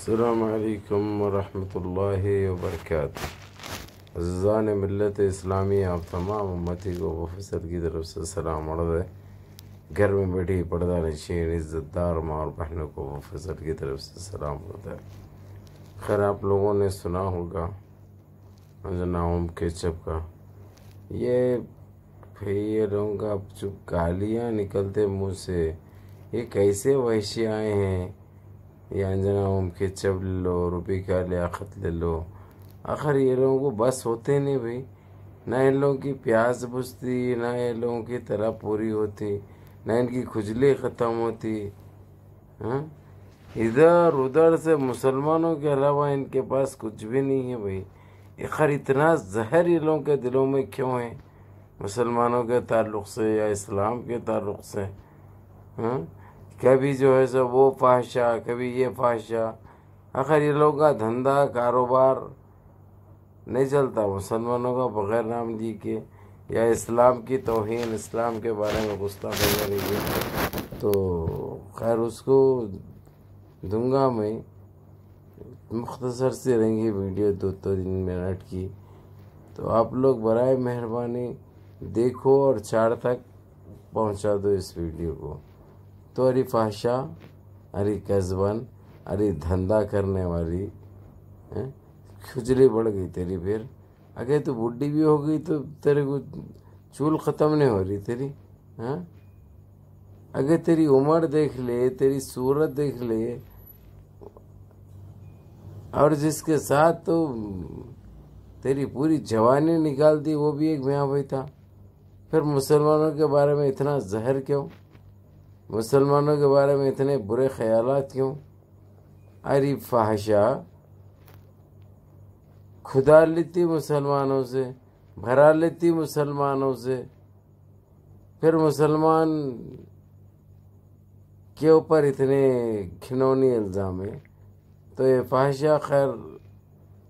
السلام علیکم ورحمۃ اللہ وبرکاتہ۔ عزیزان ملت اسلامی، آپ تمام امتی کو مفصل کی طرف سے سلام عرض ہے۔ گھر میں بیٹھی پردہ نشین عزت دار ماں اور بہنوں کو مفصل کی طرف سے سلام عرض ہے۔ خیر، آپ لوگوں نے سنا ہوگا ناؤم کیچپ کا، یہ لوگوں کا جو گالیاں نکلتے منہ سے، یہ کیسے وحشی آئے ہیں؟ یا ناؤم کیچپ لے لو، روبی کا لیاقت لے لو، آخر یہ لوگوں کو بس ہوتے نہیں بھائی، نہ ان لوگوں کی پیاس بجھتی، نہ ان لوگوں کی طلب پوری ہوتی، نہ ان کی کھجلی ختم ہوتی۔ ادھر ادھر سے مسلمانوں کے علاوہ ان کے پاس کچھ بھی نہیں ہے بھائی۔ آخر اتنا زہر ان لوگوں کے دلوں میں کیوں ہے؟ مسلمانوں کے تعلق سے یا اسلام کے تعلق سے؟ کبھی جو ہے سو وہ فحشہ، کبھی یہ فحشہ۔ آخر یہ لوگوں کا دھندا کاروبار نہیں چلتا مسلمانوں کا بغیر نام لی کے، یا اسلام کی توہین، اسلام کے بارے میں گستاخی کریں گے تو خیر اس کو دوں گا میں مختصر سی رہیں گی ویڈیو 2-3 منٹ کی، تو آپ لوگ برائے مہربانی دیکھو اور 4 تک پہنچا دو اس ویڈیو کو۔ تو اری فحشہ، اری قذبن، اری دھندا کرنے والی، کھجلی بڑھ گئی تیری پھر۔ اگر تو بڈھی بھی ہو گئی تو تیرے کو چول ختم نہیں ہو رہی تیری۔ اگر تیری عمر دیکھ لے، تیری صورت دیکھ لے، اور جس کے ساتھ تو تیری پوری جوانی نکال دی وہ بھی ایک میاں بھائی تھا، پھر مسلمانوں کے بارے میں اتنا زہر کیوں؟ مسلمانوں کے بارے میں اتنے برے خیالات کیوں؟ اری فحشہ، خدا لیتی مسلمانوں سے، بھرا لیتی مسلمانوں سے، پھر مسلمان کے اوپر اتنے گھنونی الزام ہیں۔ تو یہ فحشہ، خیر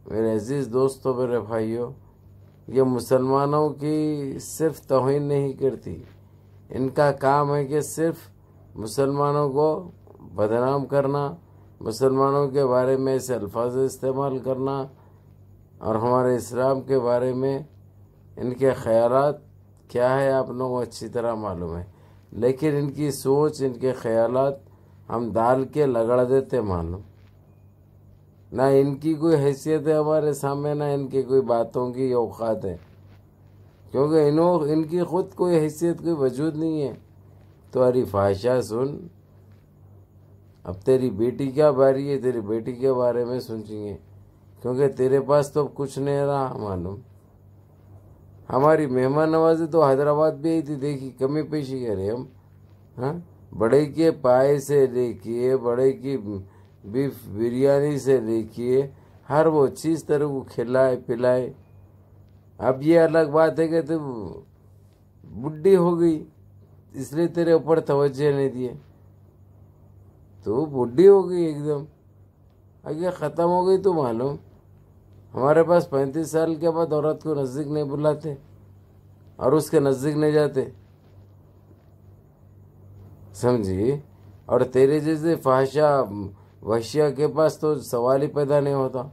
میرے عزیز دوستوں، میرے بھائیوں، یہ مسلمانوں کی صرف توہین نہیں کرتی، ان کا کام ہے کہ صرف مسلمانوں کو بدنام کرنا، مسلمانوں کے بارے میں ایسے الفاظ استعمال کرنا، اور ہمارے اسلام کے بارے میں ان کے خیالات کیا ہے آپ لوگوں کو اچھی طرح معلوم ہے، لیکن ان کی سوچ، ان کے خیالات ہم ڈال کے لگڑ دیتے معلوم۔ نہ ان کی کوئی حیثیت ہے ہمارے سامنے، نہ ان کی کوئی باتوں کی اوقات ہے، کیونکہ ان کی خود کوئی حیثیت، کوئی وجود نہیں ہے۔ تو اری فحشہ سن، اب تیری بیٹی کیا باری ہے، تیری بیٹی کے بارے میں سوچیں گے، کیونکہ تیرے پاس تو کچھ نہیں رہا معلوم۔ ہماری مہمان نوازی تو حیدرآباد بھی آئی تھی، دیکھی کمی پیشی کرے ہم، بڑے کے پائے سے لے کے، بڑے کی بیف بریانی سے لے کے ہر وہ چیز تیرے کو کھلائے پلائے۔ اب یہ الگ بات ہے کہ تو بڈھی ہو گئی اس لیے تیرے اوپر توجہ نہیں دیے، تو بڈھی ہو گئی ایک دم، اگر ختم ہو گئی تو معلوم۔ ہمارے پاس 35 سال کے بعد عورت کو نزدیک نہیں بلاتے اور اس کے نزدیک نہیں جاتے، سمجھی؟ اور تیرے جیسے فحشہ وحشیہ کے پاس تو سوال ہی پیدا نہیں ہوتا۔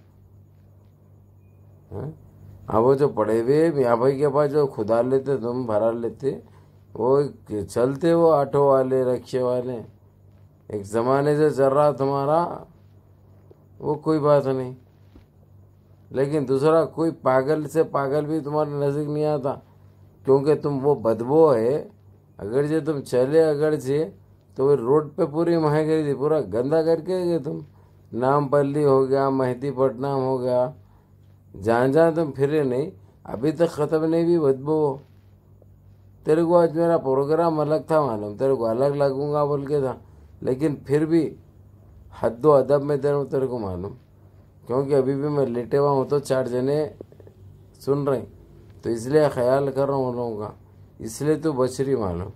اب وہ جو پڑے ہوئے میاں بھائی کے پاس جو خدا لیتے، تم بھرا لیتے، وہ چلتے، وہ آٹو والے، رکشے والے، ایک زمانے سے چل رہا تمہارا، وہ کوئی بات نہیں، لیکن دوسرا کوئی پاگل سے پاگل بھی تمہارے نزدیک نہیں آتا، کیونکہ تم وہ بدبو ہے، اگرچہ تم چلے اگرچہ تو وہ روڈ پہ پوری مہنگ گئی تھی، پورا گندا کر کے گئے تم، نام پلی ہو گیا، مہدی پٹنام ہو گیا، جہاں جہاں تم پھرے نہیں، ابھی تک ختم نہیں بھی بدبو ہو۔ تیرے کو آج میرا پروگرام الگ تھا معلوم، تیرے کو الگ لگوں گا بول کے تھا، لیکن پھر بھی حد و ادب میں تیرے کو معلوم، کیونکہ ابھی بھی میں لیٹے ہوا ہوں تو 4 جنے سن رہے ہیں، تو اس لیے خیال کر رہا ہوں ان لوگوں کا، اس لیے تو بچ رہی معلوم،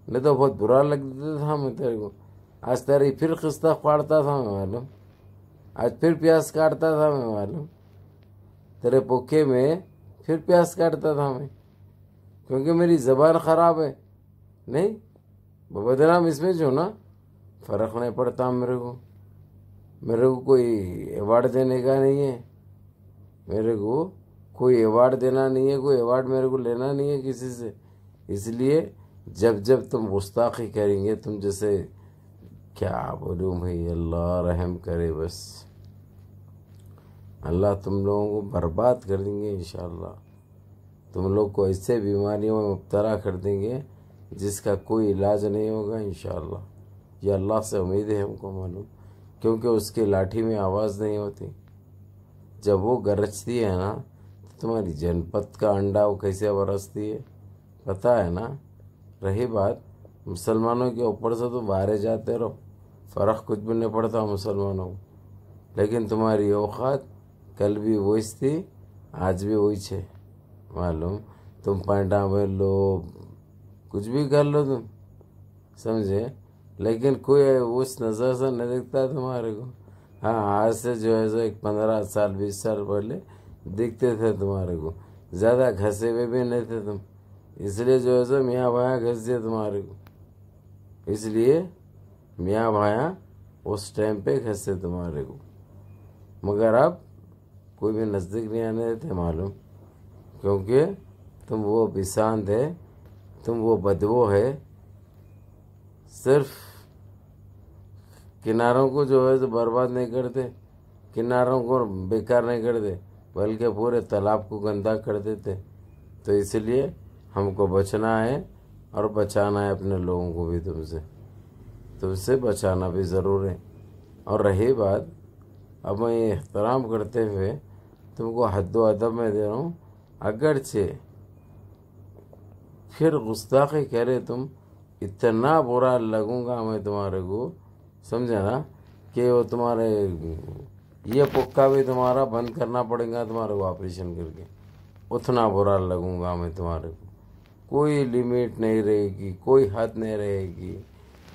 نہیں تو بہت برا لگ دیتا تھا میں تیرے کو۔ آج تیری پھر قصہ پاڑتا تھا میں معلوم، آج پھر پیاس کاٹتا تھا میں معلوم، تیرے پوکھے میں پھر پیاس کاٹتا تھا میں، کیونکہ میری زبان خراب ہے، نہیں بدنام اس میں جو نا فرق نہیں پڑتا میرے کو۔ میرے کو کوئی ایوارڈ دینے کا نہیں ہے، میرے کو کوئی ایوارڈ دینا نہیں ہے، کوئی ایوارڈ میرے کو لینا نہیں ہے کسی سے. اس لیے جب تم گستاخی کریں گے، تم جیسے کیا بولوں بھائی، اللہ رحم کرے، بس اللہ تم لوگوں کو برباد کر دیں گے انشاءاللہ. تم لوگ کو ایسے بیماریوں میں مبتلا کر دیں گے جس کا کوئی علاج نہیں ہوگا انشاءاللہ. یہ اللہ سے امید ہے ہم کو معلوم، کیونکہ اس کی لاٹھی میں آواز نہیں ہوتی. جب وہ گرجتی ہے نا تو تمہاری جنپت کا انڈا وہ کیسے برستی ہے پتہ ہے نا. رہی بات مسلمانوں کے اوپر سے تو باہر جاتے رہو، فرق کچھ بھی نہیں پڑتا مسلمانوں کو، لیکن تمہاری اوقات کل بھی وہی تھی، آج بھی وہی ہے معلوم. تم پینٹا میں لو، کچھ بھی کر لو تم، سمجھے، لیکن کوئی اس نظر سے نہیں دکھتا تمہارے کو. ہاں آج سے جو ہے سو 15 سال 20 سال پہلے دکھتے تھے تمہارے کو، زیادہ گھسے ہوئے بھی نہیں تھے تم، اس لیے جو ہے سو میاں بھایا گھس دیا تمہارے کو. اس لیے میاں بھایا اس ٹائم پہ گھسے تمہارے کو، مگر اب کوئی بھی نزدیک نہیں آنے دیتے معلوم، کیونکہ تم وہ بساند ہے، تم وہ بدبو ہے. صرف کناروں کو جو ہے تو برباد نہیں کرتے، کناروں کو بیکار نہیں کرتے، بلکہ پورے تالاب کو گندا کر دیتے. تو اس لیے ہم کو بچنا ہے اور بچانا ہے اپنے لوگوں کو بھی. تم سے بچانا بھی ضرور ہے. اور رہی بات، اب میں یہ احترام کرتے ہوئے تم کو حد و ادب میں دے رہا ہوں، اگرچہ پھر گستاخی کرے تم، اتنا برا لگوں گا میں تمہارے کو، سمجھا نا، کہ وہ تمہارے یہ پکا بھی تمہارا بند کرنا پڑے گا تمہارے کو آپریشن کر کے، اتنا برا لگوں گا میں تمہارے کو. کوئی لیمٹ نہیں رہے گی، کوئی حد نہیں رہے گی،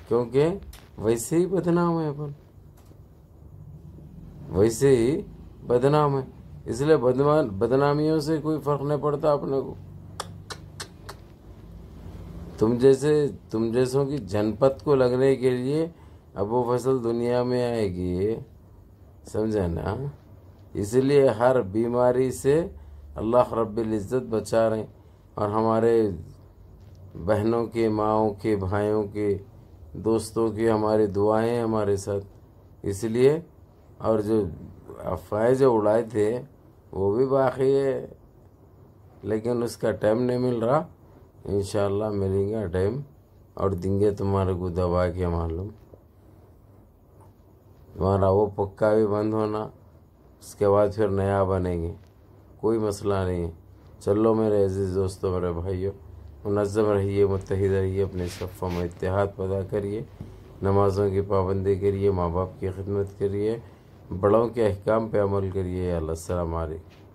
کیونکہ ویسے ہی بدنام ہے اپن، ویسے ہی بدنام ہے. اس لیے بدنامیوں سے کوئی فرق نہیں پڑتا اپنے کو. تم جیسوں کی جنپت کو لگنے کے لیے ابو فصل دنیا میں آئے گی، سمجھا نا. اس لیے ہر بیماری سے اللہ رب العزت بچا رہے ہیں، اور ہمارے بہنوں کے، ماؤں کے، بھائیوں کے، دوستوں کی ہماری دعائیں ہمارے ساتھ. اس لیے اور جو افواہیں جو اڑائے تھے وہ بھی باقی ہے، لیکن اس کا ٹائم نہیں مل رہا. انشاءاللہ ملیں گا ٹائم اور دیں گے تمہارے کو دبا کے معلوم. تمہارا وہ پکا بھی بند ہونا، اس کے بعد پھر نیا بنیں گے، کوئی مسئلہ نہیں ہے. چلو میرے عزیز دوستوں، میرے بھائیوں، منظم رہیے، متحد رہیے، اپنے صفوں میں اتحاد پیدا کریے، نمازوں کی پابندی کریے، ماں باپ کی خدمت کریے، بڑوں کے احکام پہ عمل کریے. اللہ السلام علیکم.